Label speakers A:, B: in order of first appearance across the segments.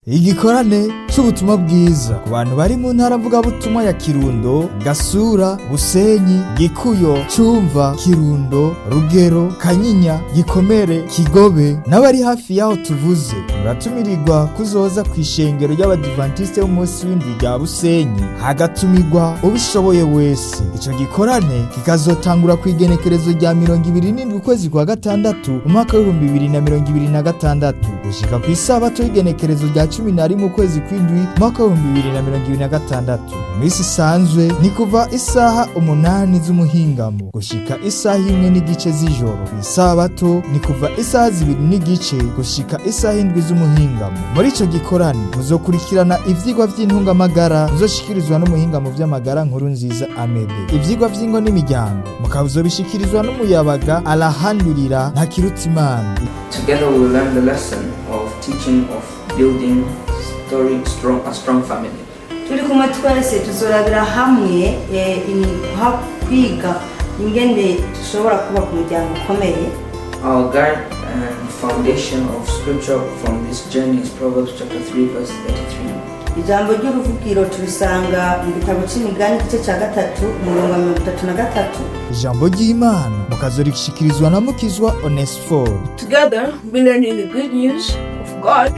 A: Igikorane c'ubutumwa bwiza ku bantu bari mu ntara mvugabutumwa ya Kirundo, Gasura, Busenyi, Gikuyo, Cumva, Kirundo, Rugero, Kanyinya, Gikomere, Kigobe n'abari hafi yaho tuvuze. Muratumirirwa kuzoza kwishengero ry'Abadventiste b'umunsi w'indwi rya Busenyi, hagatumirwa ubishoboye wese. Ico gikorane kikazotangura kw'igenekerezo rya 27 ukwezi kwa gatandatu umwaka w'2026 gushika kw'isabato y'igenekerezo rya 11 ukwezi kw'indwi umwaka w'2026. Misi isanzwe ni kuva isaha 8 z'umuhingamo gushika isaha 1 n'igice z'ijoro. Isabato ni kuva isaha 2 n'igice gushika isaha 7 z'umuhingamo. Muri ico gikorane muzokurikirana ivyigwa vy'intungamagara muzoshikirizwa n'umuhinga mu vy'amagara nkuru nziza Amede. Ivyigwa vy'ingo n'imiryango mukazobishikirizwa n'umuyabaga arahandurira Ntakirutimana.
B: Together we will learn the lesson of teaching of building a strong family.
C: Turi kumwe twese tuzorabira hamwe kwiga ingene dushobora kuba ku muryango ukomeye.
B: Our guide and foundation of scripture from this journey is Proverbs chapter 3 verse 33.
C: Ijambo ry'uruvugiro turisanga mu gitabo c'imigani igice ca 3 umurongo wa 33.
A: Ijambo ry'Imana mukazorikishikirizwa na Mukizwa Onesphore.
D: Together we learn the good news of God.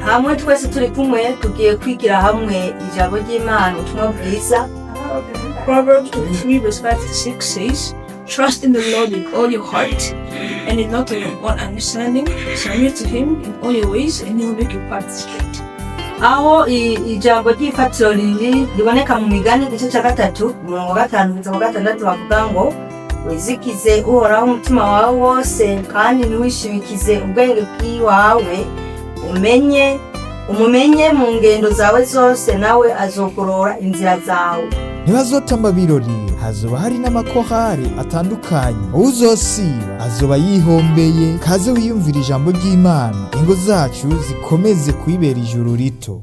C: Hamwe twese turi kumwe tugiye kwigira hamwe ijambo ry'Imana ubutumwa bwiza.
D: Proverbs 3 verse 5 to 6 says, "Trust in the Lord with all your heart and in not your own understanding. Submit to Him in all your ways and He will make your path straight."
C: Aho ijambo ry'ifatiro riboneka mu migani igice ca 3 umurongo wa 5 kugeza ku 6 bavuga ngo wizikize uhoraho umutima wawe wose kandi ntiwishimikize ubwenge bw'iwawe, umumenye mu ngendo zawe zose nawe azogorora inzira zawe.
A: Ntibazotamba birori, hazoba hari n'amakorari atandukanye. Uzosiba azoba yihombeye. Kaze wiyumvira ijambo ry'Imana, ingo zacu zikomeze kwibera ijuru rito.